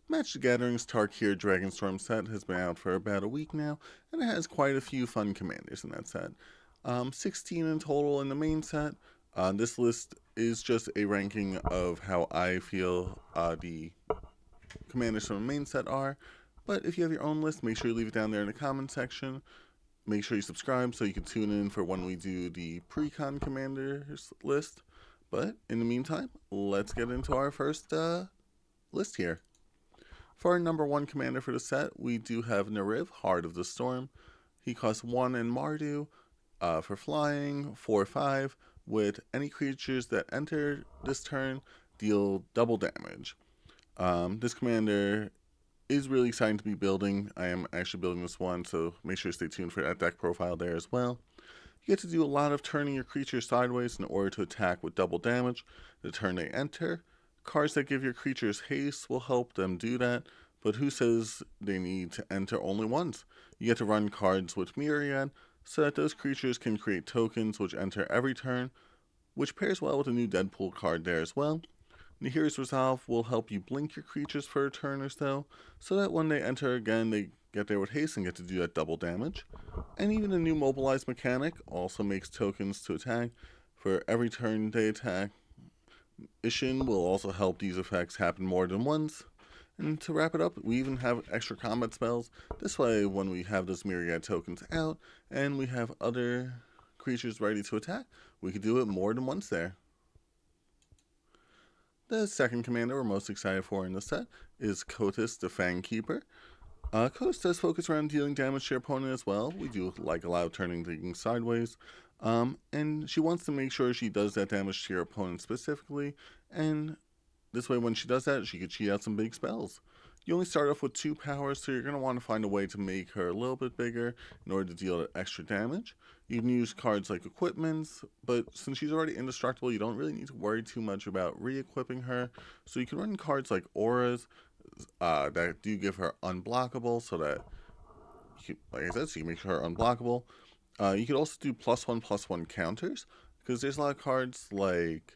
Magic the Gathering's TARKIR Dragonstorm set has been out for about a week now, and it has quite a few fun commanders in that set. 16 in total in the main set. This list is just a ranking of how I feel the commanders from the main set are, but if you have your own list, make sure you leave it down there in the comment section. Make sure you subscribe so you can tune in for when we do the pre-con commanders list. But in the meantime, let's get into our first list here. For our number 1 commander for the set, we do have Naret, Heart of the Storm. He costs 1 in Mardu for flying, 4/5, with any creatures that enter this turn deal double damage. This commander is really exciting to be building. I am actually building this one, so make sure to stay tuned for that deck profile there as well. You get to do a lot of turning your creatures sideways in order to attack with double damage the turn they enter. Cards that give your creatures haste will help them do that, but who says they need to enter only once? You get to run cards with Myriad, so that those creatures can create tokens which enter every turn, which pairs well with a new Deadpool card there as well. Nahiri's Resolve will help you blink your creatures for a turn or so that when they enter again, they get there with haste and get to do that double damage. And even the new Mobilize mechanic also makes tokens to attack for every turn they attack. Ishin will also help these effects happen more than once. And to wrap it up, we even have extra combat spells. This way, when we have those Myriad tokens out and we have other creatures ready to attack, we can do it more than once there. The second commander we're most excited for in the set is Cotus, the Fang Keeper. Cotus does focus around dealing damage to your opponent as well. We do like allow turning things sideways. And she wants to make sure she does that damage to your opponent specifically, and this way when she does that, she could cheat out some big spells. You only start off with 2 powers, so you're going to want to find a way to make her a little bit bigger in order to deal extra damage. You can use cards like equipments, but since she's already indestructible, you don't really need to worry too much about re-equipping her. So you can run cards like auras that do give her unblockable, so that, like I said, so you can make her unblockable. You could also do +1/+1 counters, because there's a lot of cards like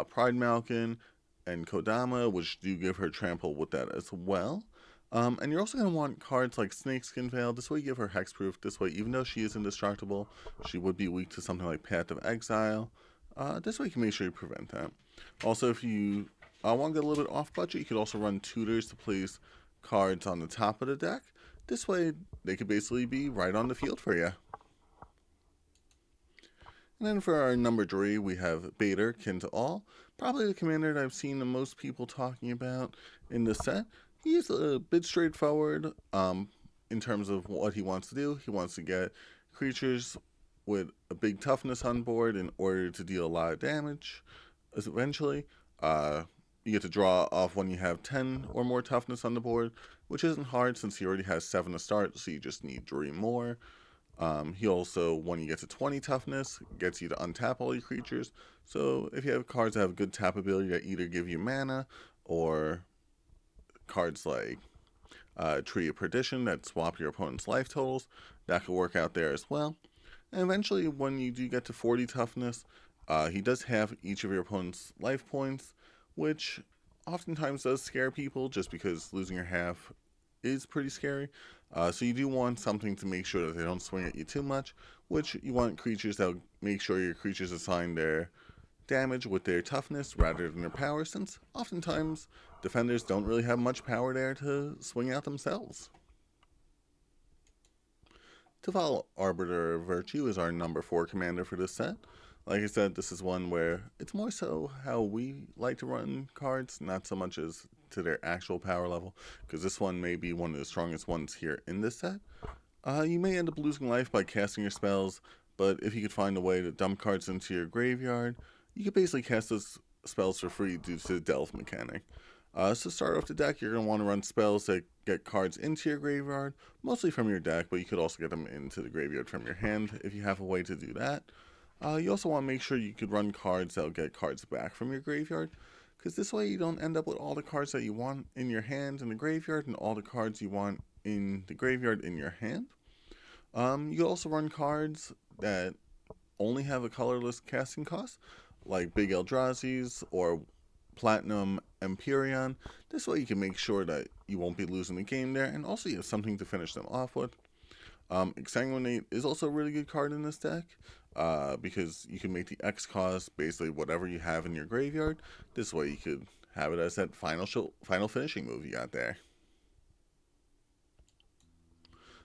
Pride Malkin and Kodama, which do give her trample with that as well. And you're also going to want cards like Snakeskin Veil. This way you give her hexproof. This way, even though she is indestructible, she would be weak to something like Path of Exile. This way you can make sure you prevent that. Also, if you want to get a little bit off budget, you could also run tutors to place cards on the top of the deck. This way, they could basically be right on the field for you. And then for our number 3, we have Baderkin to all. Probably the commander that I've seen the most people talking about in the set. He is a bit straightforward in terms of what he wants to do. He wants to get creatures with a big toughness on board in order to deal a lot of damage. Eventually, you get to draw off when you have 10 or more toughness on the board, which isn't hard since he already has 7 to start, so you just need 3 more. He also, when you get to 20 toughness, gets you to untap all your creatures. So if you have cards that have good tap ability that either give you mana, or cards like Tree of Perdition that swap your opponent's life totals, that could work out there as well. And eventually, when you do get to 40 toughness, he does have each of your opponent's life points, which oftentimes does scare people just because losing your half is pretty scary. So you do want something to make sure that they don't swing at you too much, which you want creatures that will make sure your creatures assign their damage with their toughness rather than their power, since oftentimes defenders don't really have much power there to swing out themselves. Tival, Arbiter of Virtue, is our number 4 commander for this set. Like I said, this is one where it's more so how we like to run cards, not so much as to their actual power level, because this one may be one of the strongest ones here in this set. You may end up losing life by casting your spells, but if you could find a way to dump cards into your graveyard, you could basically cast those spells for free due to the Delve mechanic. So to start off the deck, you're going to want to run spells that get cards into your graveyard, mostly from your deck, but you could also get them into the graveyard from your hand if you have a way to do that. You also want to make sure you could run cards that will get cards back from your graveyard, because this way you don't end up with all the cards that you want in your hand in the graveyard and all the cards you want in the graveyard in your hand. You could also run cards that only have a colorless casting cost, like Big Eldrazi's or Platinum Empyrean. This way you can make sure that you won't be losing the game there, and also you have something to finish them off with. Exsanguinate is also a really good card in this deck, because you can make the X cost basically whatever you have in your graveyard. This way you could have it as that final finishing move you got there.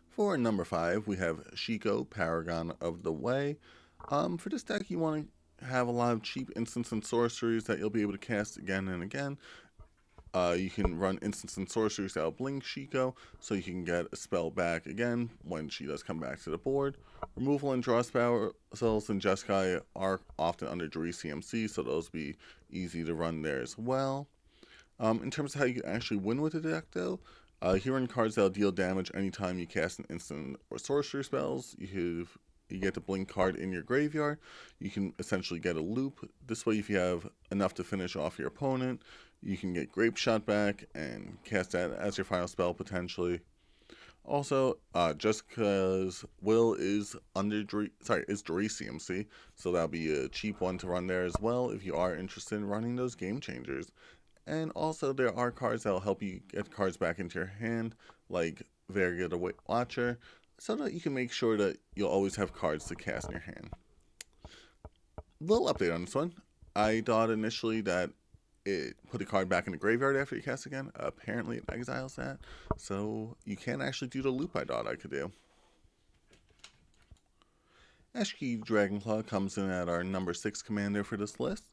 For number 5, we have Shiko, Paragon of the Way. For this deck, you want to have a lot of cheap instants and sorceries that you'll be able to cast again and again. You can run instants and sorceries that will blink Shiko, so you can get a spell back again when she does come back to the board. Removal and draw spells in Jeskai are often under CMC, so those will be easy to run there as well. In terms of how you can actually win with the deck, though, here run cards that will deal damage anytime you cast an instant or sorcery spells. You get the blink card in your graveyard. You can essentially get a loop. This way, if you have enough to finish off your opponent, you can get Grape Shot back and cast that as your final spell potentially. Also, just because Will is under is CMC, so that'll be a cheap one to run there as well if you are interested in running those game changers. And also, there are cards that will help you get cards back into your hand, like Very Good Watcher, so that you can make sure that you'll always have cards to cast in your hand. Little update on this one. I thought initially that it put a card back in the graveyard after you cast again. Apparently it exiles that, so you can't actually do the loop I thought I could do. Ashki Dragonclaw comes in at our number 6 commander for this list.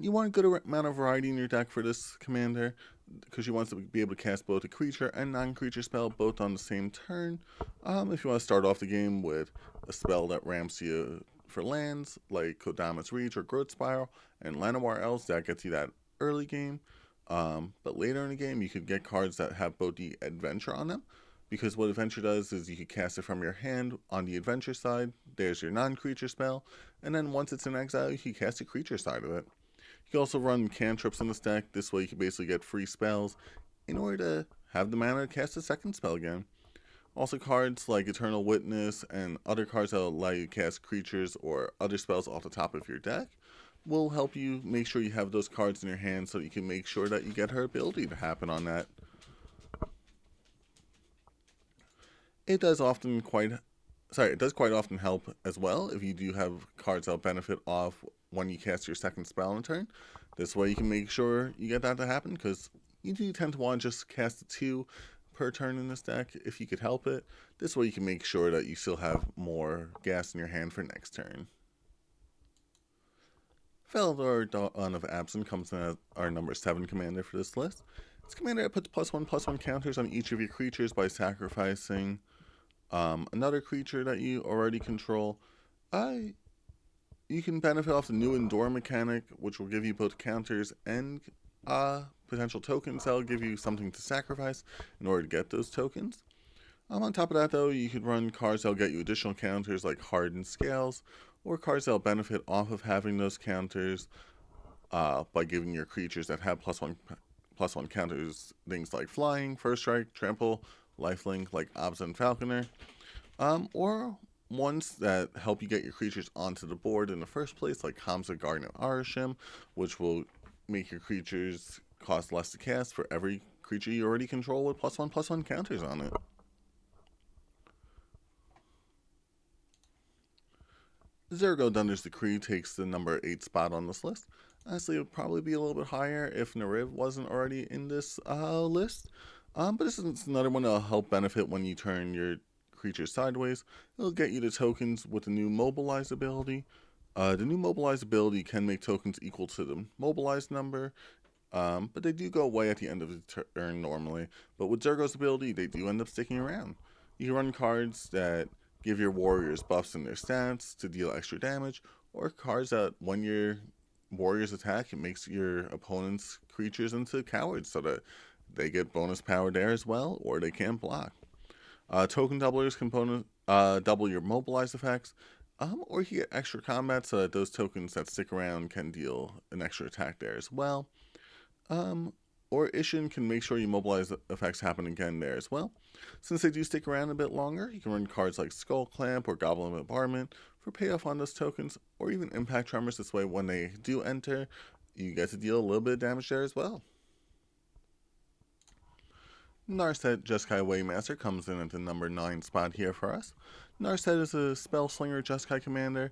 You want a good amount of variety in your deck for this commander, because you want to be able to cast both a creature and non-creature spell both on the same turn. If you want to start off the game with a spell that ramps you for lands, like Kodama's Reach or Growth Spiral, and Llanowar Elves, that gets you that early game. But later in the game, you could get cards that have both the Adventure on them, because what Adventure does is you could cast it from your hand on the Adventure side. There's your non-creature spell, and then once it's in exile, you can cast the creature side of it. You can also run cantrips in this deck. This way you can basically get free spells in order to have the mana to cast a second spell again. Also, cards like Eternal Witness and other cards that will allow you to cast creatures or other spells off the top of your deck will help you make sure you have those cards in your hand, so you can make sure that you get her ability to happen on that. It does quite often help as well if you do have cards that benefit off when you cast your second spell in a turn. This way you can make sure you get that to happen, because you do tend to want to just cast 2 per turn in this deck if you could help it. This way you can make sure that you still have more gas in your hand for next turn. Fador, Dawn of Absent, comes in as our number 7 commander for this list. It's a commander that puts +1/+1 counters on each of your creatures by sacrificing another creature that you already control. You can benefit off the new Endure mechanic, which will give you both counters and potential tokens that will give you something to sacrifice in order to get those tokens. On top of that, though, you could run cards that will get you additional counters like Hardened Scales, or cards that will benefit off of having those counters by giving your creatures that have +1/+1 counters things like Flying, First Strike, Trample, Lifelink, like Obstinate Falconer, or ones that help you get your creatures onto the board in the first place, like Hamza Garden of Arashim, which will make your creatures cost less to cast for every creature you already control with +1/+1 counters on it. Zergo Dunder's Decree takes the number 8 spot on this list. Honestly, it would probably be a little bit higher if Naret wasn't already in this list. But this is another one that'll help benefit when you turn your creature sideways. It'll get you the tokens with the new Mobilize ability. The new Mobilize ability can make tokens equal to the Mobilize number, but they do go away at the end of the turn normally. But with Zergo's ability, they do end up sticking around. You can run cards that give your warriors buffs in their stats to deal extra damage, or cards that when your warriors attack, it makes your opponent's creatures into cowards so that they get bonus power there as well, or they can't block. Token doublers component double your mobilize effects, or you get extra combat so that those tokens that stick around can deal an extra attack there as well. Or Ishin can make sure your mobilize effects happen again there as well. Since they do stick around a bit longer, you can run cards like Skull Clamp or Goblin Bombardment for payoff on those tokens, or even Impact Tremors. This way, when they do enter, you get to deal a little bit of damage there as well. Narset, Jeskai Waymaster, comes in at the number 9 spot here for us. Narset is a Spell Slinger Jeskai commander,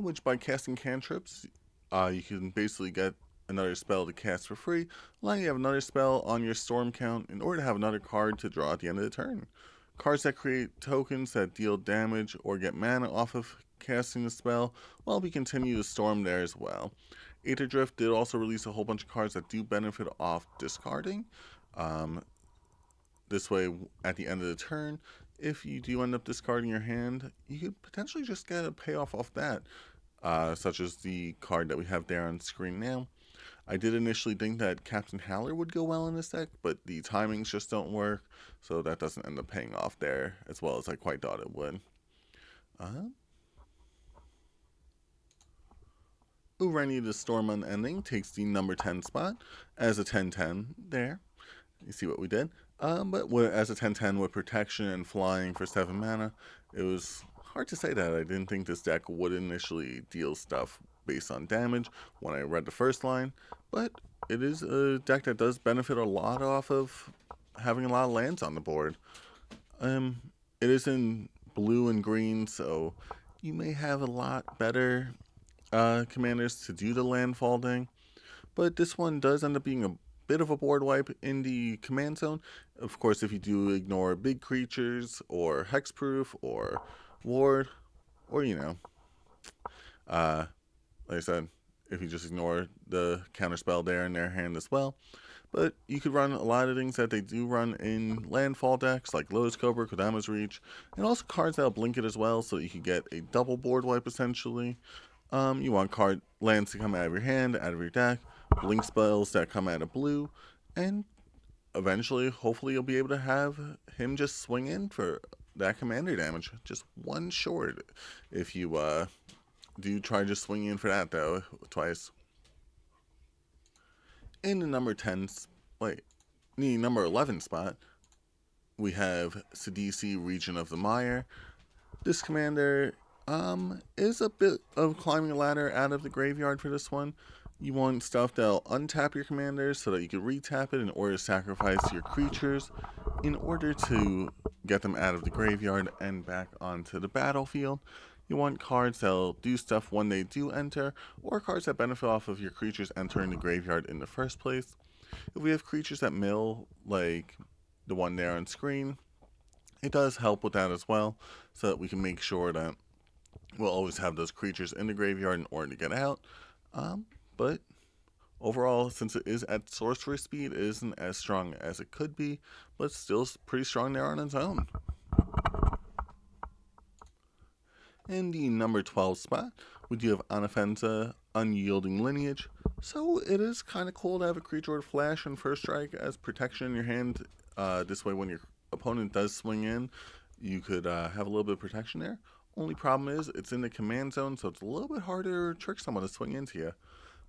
which by casting cantrips, you can basically get another spell to cast for free, allowing you to have another spell on your storm count in order to have another card to draw at the end of the turn. Cards that create tokens that deal damage or get mana off of casting the spell, well, we continue to storm there as well. Aether Drift did also release a whole bunch of cards that do benefit off discarding. This way, at the end of the turn, if you do end up discarding your hand, you could potentially just get a payoff off that, such as the card that we have there on screen now. I did initially think that Captain Howler would go well in this deck, but the timings just don't work, so that doesn't end up paying off there as well as I quite thought it would. Ureni the Storm Unending takes the number 10 spot as a 10-10 there. You see what we did? But as a 10-10 with protection and flying for 7 mana, it was hard to say that. I didn't think this deck would initially deal stuff based on damage when I read the first line, but it is a deck that does benefit a lot off of having a lot of lands on the board. It is in blue and green, so you may have a lot better commanders to do the landfall thing, but this one does end up being a bit of a board wipe in the command zone. Of course, if you do ignore big creatures or hexproof or ward, or like I said, if you just ignore the counterspell there in their hand as well. But you could run a lot of things that they do run in landfall decks, like Lotus Cobra, Kodama's Reach, and also cards that'll blink it as well, so you can get a double board wipe essentially. You want card lands to come out of your hand, out of your deck, blink spells that come out of blue, and eventually, hopefully, you'll be able to have him just swing in for that commander damage. Just one short if you do try to swing in for that, though, twice. In the number 11 spot, we have Sidisi, Region of the Mire. This commander is a bit of climbing a ladder out of the graveyard for this one. You want stuff that'll untap your commanders so that you can retap it in order to sacrifice your creatures in order to get them out of the graveyard and back onto the battlefield. You want cards that'll do stuff when they do enter, or cards that benefit off of your creatures entering the graveyard in the first place. If we have creatures that mill, like the one there on screen, it does help with that as well, so that we can make sure that we'll always have those creatures in the graveyard in order to get out. But overall, since it is at sorcery speed, it isn't as strong as it could be, but still pretty strong there on its own. In the number 12 spot, we do have Offensy Unyielding Lineage. So it is kind of cool to have a creature with flash and first strike as protection in your hand. This way, when your opponent does swing in, you could have a little bit of protection there. Only problem is it's in the command zone, so it's a little bit harder to trick someone to swing into you.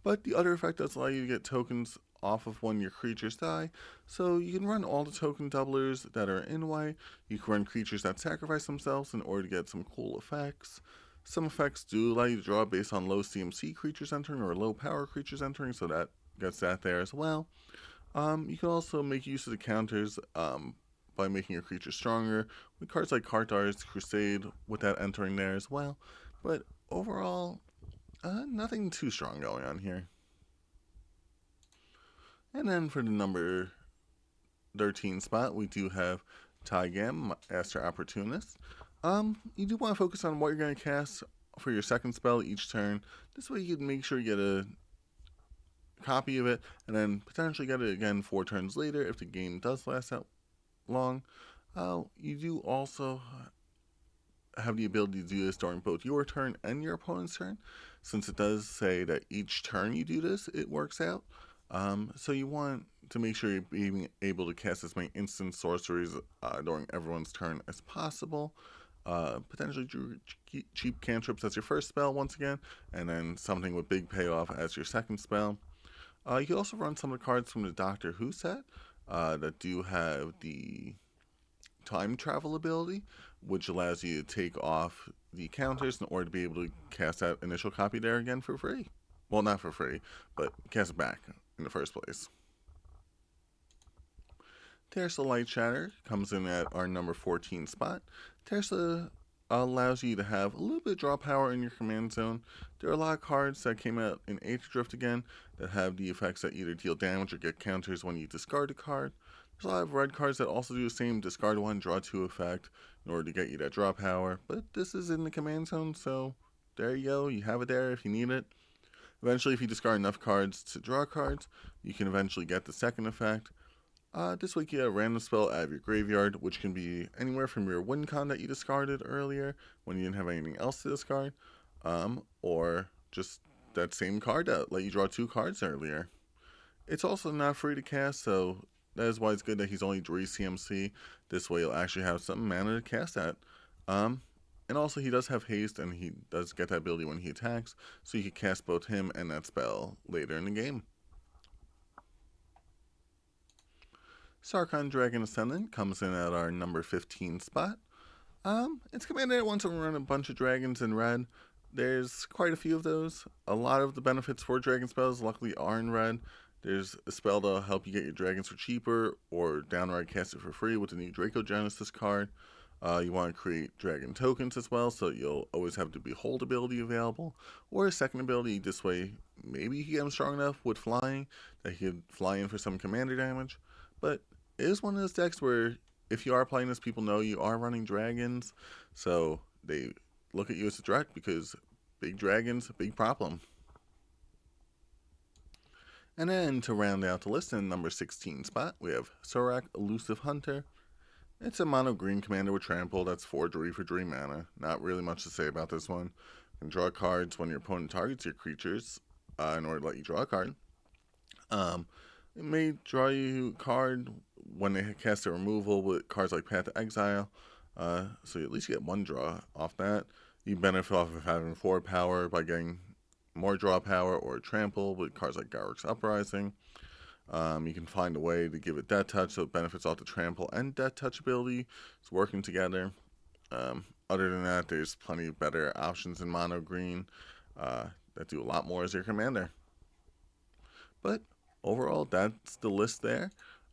But the other effect does allow you to get tokens off of when your creatures die, so you can run all the token doublers that are in way. You can run creatures that sacrifice themselves in order to get some cool effects. Some effects do allow you to draw based on low CMC creatures entering or low power creatures entering, so that gets that there as well. You can also make use of the counters by making your creature stronger with cards like Kartar's Crusade with that entering there as well. But overall, nothing too strong going on here. And then for the number 13 spot, we do have Taigam, Astro Opportunist. You do want to focus on what you're going to cast for your second spell each turn. This way you can make sure you get a copy of it, and then potentially get it again 4 turns later if the game does last that long. You do also have the ability to do this during both your turn and your opponent's turn, since it does say that each turn you do this, it works out. So you want to make sure you're being able to cast as many instant sorceries during everyone's turn as possible. Potentially cheap cantrips as your first spell once again, and then something with big payoff as your second spell. You can also run some of the cards from the Doctor Who set that do have the time travel ability, which allows you to take off the counters in order to be able to cast that initial copy there again for free. Well, not for free, but cast it back in the first place. Tera's Light Shatter comes in at our number 14 spot. Tera's allows you to have a little bit of draw power in your command zone. There are a lot of cards that came out in Age of Drift again that have the effects that either deal damage or get counters when you discard a card. There's a lot of red cards that also do the same discard one, draw two effect in order to get you that draw power, but this is in the command zone, so there you go, you have it there if you need it. Eventually, if you discard enough cards to draw cards, you can eventually get the second effect. This way you get a random spell out of your graveyard, which can be anywhere from your win con that you discarded earlier when you didn't have anything else to discard, or just that same card that let you draw two cards earlier. It's also not free to cast, so that is why it's good that he's only 3 CMC. This way you'll actually have some mana to cast that. And also he does have haste, and he does get that ability when he attacks, so you can cast both him and that spell later in the game. Sarkhan Dragon Ascendant comes in at our number 15 spot. It's commanded that wants to run a bunch of dragons in red. There's quite a few of those. A lot of the benefits for dragon spells luckily are in red. There's a spell that'll help you get your dragons for cheaper, or downright cast it for free with the new Dracogenesis card. You want to create dragon tokens as well, so you'll always have the Behold ability available, or a second ability. This way, maybe you can get him strong enough with flying that he could fly in for some commander damage. But it is one of those decks where if you are playing this, people know you are running dragons, so they look at you as a threat because big dragons, big problem. And then to round out the list in number 16 spot, we have Sorak, Elusive Hunter. It's a mono green commander with trample that's 4-3 for 3 mana. Not really much to say about this one. You can draw cards when your opponent targets your creatures in order to let you draw a card. It may draw you a card when they cast a removal with cards like Path to Exile, so you at least get one draw off that. You benefit off of having 4 power by getting more draw power or trample with cards like Garruk's Uprising. You can find a way to give it Death Touch, so it benefits off the trample and Death Touch ability. It's working together. Other than that, there's plenty of better options in mono green that do a lot more as your commander. But overall, that's the list there.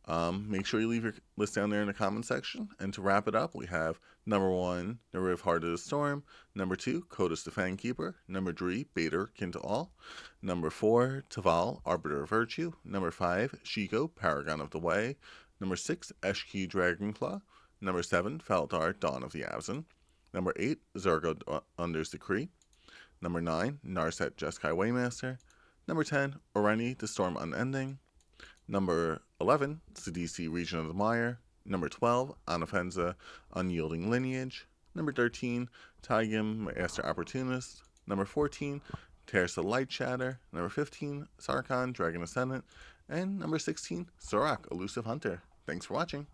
Make sure you leave your list down there in the comment section. And to wrap it up, we have number 1, Naret, Heart of the Storm. Number 2, Cotus the Fangkeeper. Number 3, Baderkin to all. Number 4, Taval, Arbiter of Virtue. Number 5, Shiko, Paragon of the Way. Number 6, Eshki, Dragonclaw. Number 7, Fador, Dawn of the Absent. Number 8, Zergo, Under's Decree. Number 9, Narset, Jeskai Waymaster. Number 10, Oreni, the Storm Unending. Number 11, Sidisi, Region of the Mire. Number 12, Offensy, Unyielding Lineage. Number 13, Taigim, Astro Opportunist. Number 14, Tera's Light Shatter. Number 15, Sarkhan, Dragon Ascendant. And number 16, Sorak, Elusive Hunter. Thanks for watching.